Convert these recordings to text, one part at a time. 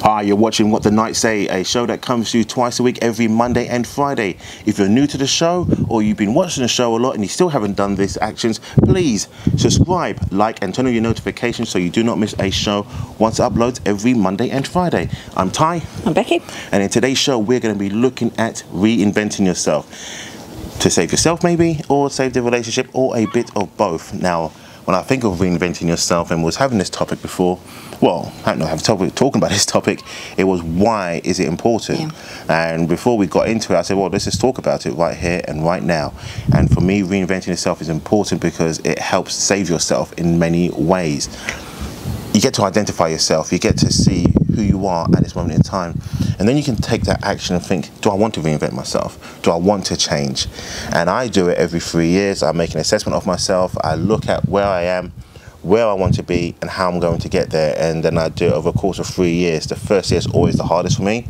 Hi, you're watching What the Knights Say, a show that comes to you twice a week, every Monday and Friday. If you're new to the show or you've been watching the show a lot and you still haven't done these actions, please subscribe, like and turn on your notifications so you do not miss a show once it uploads every Monday and Friday. I'm Ty. I'm Becky. And in today's show, we're going to be looking at reinventing yourself. To save yourself maybe, or save the relationship, or a bit of both. Now, when I think of reinventing yourself, and was having this topic before, well, I don't know, talking about this topic, it was why is it important? Yeah. And before we got into it, I said, well, let's just talk about it right here and right now. And for me, reinventing yourself is important because it helps save yourself in many ways. You get to identify yourself, you get to see who you are at this moment in time, and then you can take that action and think, do I want to reinvent myself? Do I want to change? And I do it every 3 years. I make an assessment of myself, I look at where I am, where I want to be, and how I'm going to get there, and then I do it over a course of 3 years. The first year is always the hardest for me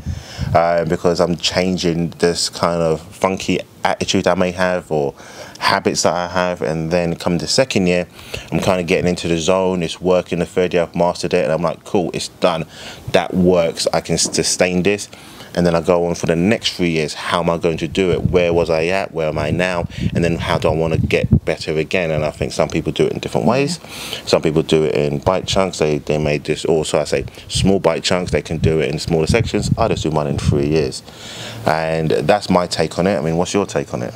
because I'm changing this kind of funky attitude I may have or habits that I have, and then come the second year I'm kind of getting into the zone, it's working. The third year I've mastered it and I'm like, cool, it's done, that works, I can sustain this. And then I go on for the next 3 years, how am I going to do it, where was I at, where am I now, and then how do I want to get better again. And I think some people do it in different ways. Some people do it in bite chunks, they made this, also I say small bite chunks, they can do it in smaller sections. I just do mine in 3 years, and that's my take on it. I mean, what's your take on it?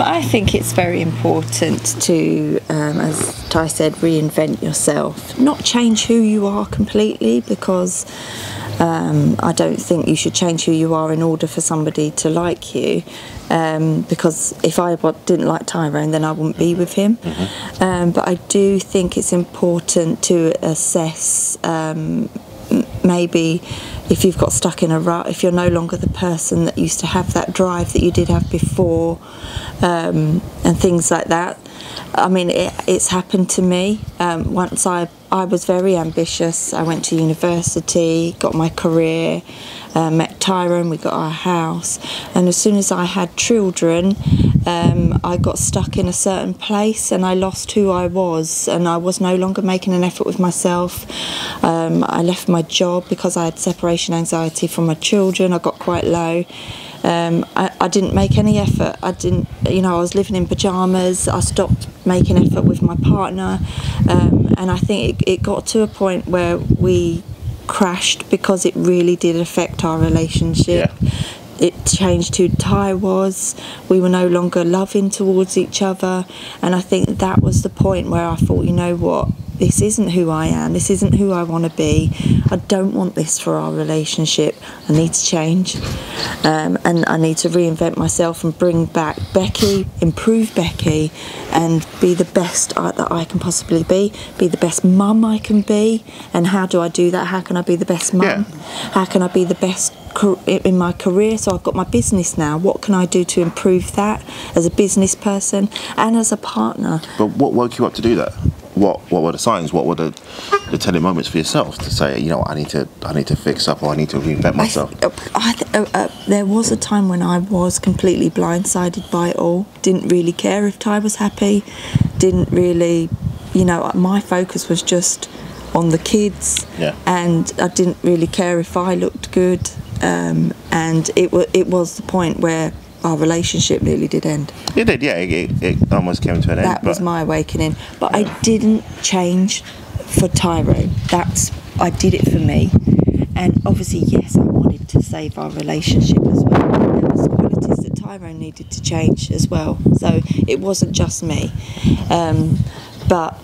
I think it's very important to, as Ty said, reinvent yourself. Not change who you are completely, because I don't think you should change who you are in order for somebody to like you. Because if I didn't like Tyrone, then I wouldn't be with him. But I do think it's important to assess maybe if you've got stuck in a rut, if you're no longer the person that used to have that drive that you did have before, and things like that. I mean, it's happened to me. Once I was very ambitious. I went to university, got my career, met Tyrone, we got our house, and as soon as I had children, I got stuck in a certain place and I lost who I was, and I was no longer making an effort with myself. I left my job because I had separation anxiety from my children. I got quite low. I didn't make any effort. I didn't, you know, I was living in pyjamas. I stopped making effort with my partner, and I think it got to a point where we crashed because it really did affect our relationship. Yeah. It changed who Ty was. We were no longer loving towards each other, and I think that was the point where I thought, you know what, this isn't who I am, this isn't who I want to be, I don't want this for our relationship, I need to change, and I need to reinvent myself and bring back Becky, improve Becky, and be the best that I can possibly be the best mum I can be. And how do I do that? How can I be the best mum? Yeah. How can I be the best in my career? So I've got my business now, what can I do to improve that as a business person and as a partner? But what woke you up to do that? What were the signs? What were the telling moments for yourself to say, you know, I need to fix up, or I need to reinvent myself? There was a time when I was completely blindsided by it all. Didn't really care if Ty was happy. Didn't really, you know, my focus was just on the kids. Yeah. And I didn't really care if I looked good. And it was the point where our relationship nearly did end. It did, yeah. It almost came to an end. That was my awakening. But I didn't change for Tyrone. I did it for me. And obviously, yes, I wanted to save our relationship as well. There was qualities that Tyrone needed to change as well. So it wasn't just me. But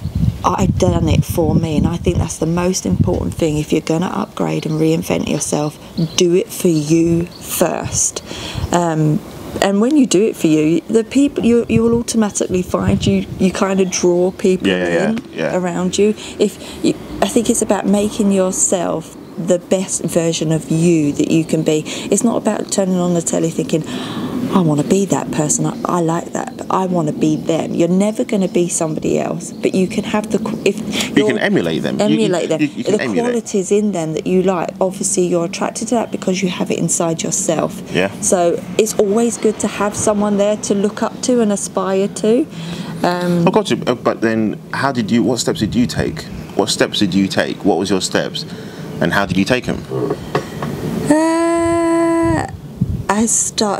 I'd done it for me, and I think that's the most important thing. If you're going to upgrade and reinvent yourself, do it for you first. And when you do it for you, the people you will automatically find you kind of draw people around you. I think it's about making yourself the best version of you that you can be. It's not about turning on the telly thinking, I want to be that person, I like that, but I want to be them. You're never going to be somebody else, but you can have you can emulate them. Emulate them. You can the qualities in them that you like. Obviously, you're attracted to that because you have it inside yourself. Yeah. So it's always good to have someone there to look up to and aspire to. I got you. But then, what steps did you take? What steps did you take? What was your steps And how did you take them?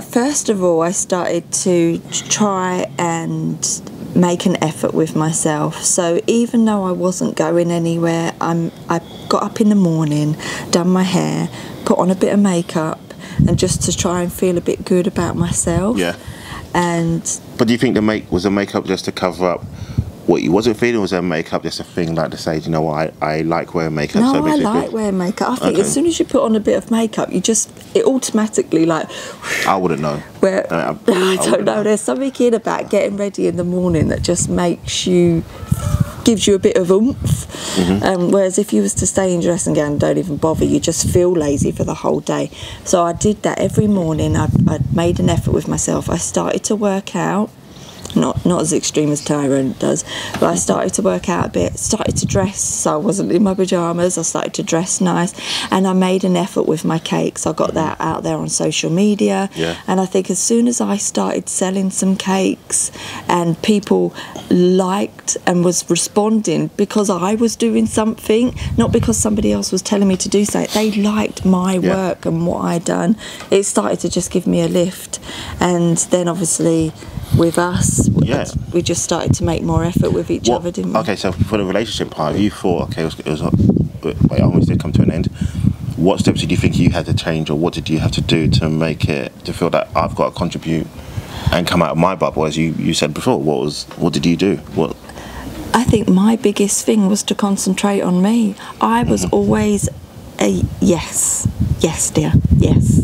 First of all, I started to try and make an effort with myself. So even though I wasn't going anywhere, I got up in the morning, done my hair, put on a bit of makeup, and just to try and feel a bit good about myself. Yeah. And But do you think was the makeup just to cover up what you wasn't feeling, or was there makeup just a thing like to say, you know what, I like wearing makeup? no, so it I makes me like feel... wearing makeup. I think Okay. as soon as you put on a bit of makeup, it automatically like. I wouldn't know. Where I I wouldn't don't know. There's something in about getting ready in the morning that just gives you a bit of oomph. Whereas if you was to stay in dressing gown and don't even bother, you just feel lazy for the whole day. So I did that every morning. I made an effort with myself. I started to work out. Not as extreme as Tyrone does, but I started to work out a bit, started to dress, so I wasn't in my pyjamas, I started to dress nice, and I made an effort with my cakes. I got that out there on social media, and I think as soon as I started selling some cakes and people liked and was responding because I was doing something, not because somebody else was telling me to do something, they liked my work and what I'd done, it started to just give me a lift. And then obviously with us, we just started to make more effort with each other, didn't we? Okay, so for the relationship part, you thought, okay, it almost did come to an end. What steps did you think you had to change, or what did you have to do to feel that I've got to contribute and come out of my bubble, as you said before? What did you do? I think my biggest thing was to concentrate on me. I was always a yes dear, yes.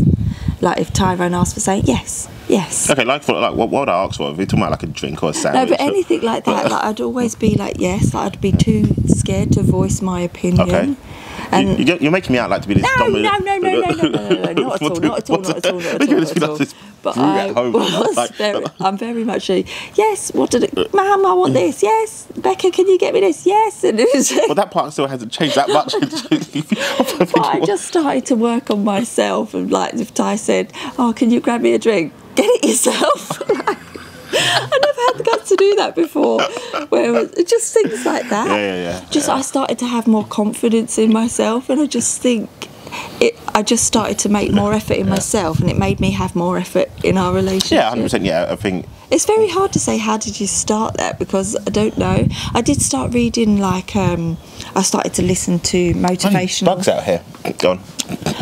Like if Tyrone asked for something, yes. Okay, like what would I ask for? If you're talking about like a drink or a sandwich? No, but anything like that, like I'd always be like yes. Like I'd be too scared to voice my opinion. Okay. And you're making me out like to be this dominant. No, not at all. But I'm very much a yes. What did it, Mum? I want this. Yes, Becca, can you get me this? Yes. And it was. Well, that part still hasn't changed that much. But I just started to work on myself, and like if Ty said, "Oh, can you grab me a drink?" Get it yourself. I never had the guts to do that before. Where it's just things like that. I started to have more confidence in myself, and I just think I just started to make more effort in myself, and it made me have more effort in our relationship. Yeah, 100%. Yeah, I think it's very hard to say how did you start that, because I don't know. I did start reading like I started to listen to motivational. Bugs out here. Go on.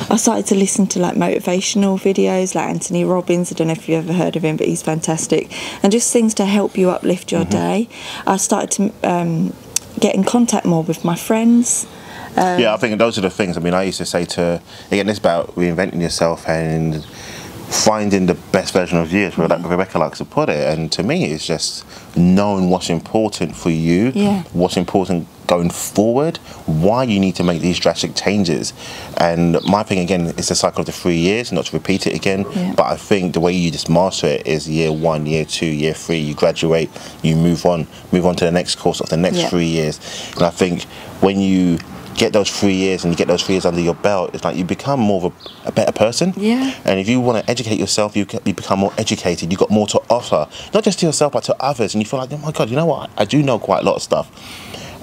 I started to listen to like motivational videos like Anthony Robbins. I don't know if you've ever heard of him, but he's fantastic. And just things to help you uplift your day. I started to get in contact more with my friends. I think those are the things. I mean, I used to say again, it's about reinventing yourself and finding the best version of you, like Rebecca likes to put it. And to me, it's just knowing what's important for you, what's important going forward, why you need to make these drastic changes. And my thing again is the cycle of the 3 years, not to repeat it again, but I think the way you just master it is year 1, year 2, year 3, you graduate, you move on to the next course of the next 3 years. And I think when you get those 3 years and you get those 3 years under your belt, it's like you become more of a better person. And if you want to educate yourself, you become more educated. You've got more to offer, not just to yourself but to others, and you feel like, oh my God, you know what, I do know quite a lot of stuff.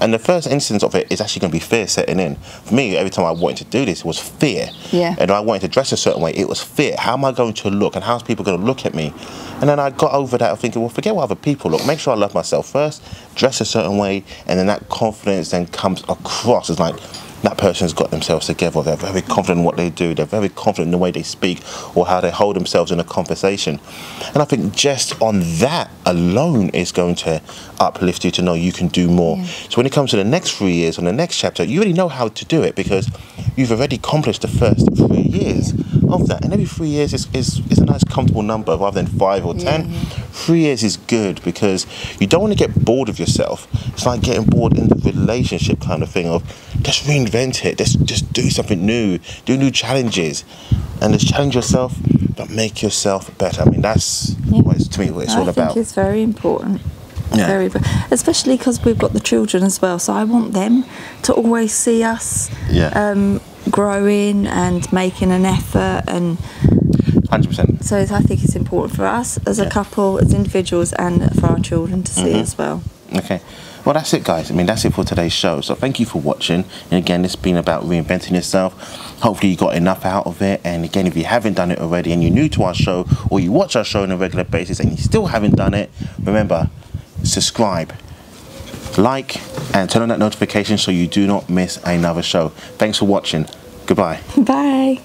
And the first instance of it is actually going to be fear setting in. For me, every time I wanted to do this, it was fear. And I wanted to dress a certain way, it was fear. How am I going to look, and how's people going to look at me? And then I got over that of thinking, well, forget what other people look. Make sure I love myself first, dress a certain way, and then that confidence then comes across. It's like, that person's got themselves together. They're very confident in what they do. They're very confident in the way they speak or how they hold themselves in a conversation. And I think just on that alone is going to uplift you to know you can do more. So when it comes to the next 3 years, on the next chapter, you already know how to do it because you've already accomplished the first 3 years of that. And every 3 years is a nice comfortable number rather than 5 or 10. 3 years is good because you don't want to get bored of yourself. It's like getting bored in the relationship kind of thing of just reinvent it, just do something new, do new challenges, and just challenge yourself but make yourself better. I mean, that's to me what it's all about. I think it's very important. Very, especially because we've got the children as well, so I want them to always see us growing and making an effort, and 100%. So I think it's important for us as a couple, as individuals, and for our children to see as well. Okay. Well, that's it, guys. I mean, that's it for today's show. So thank you for watching. And again, it's been about reinventing yourself. Hopefully you got enough out of it. And again, if you haven't done it already and you're new to our show, or you watch our show on a regular basis and you still haven't done it, remember, subscribe, like, and turn on that notification so you do not miss another show. Thanks for watching. Goodbye. Bye.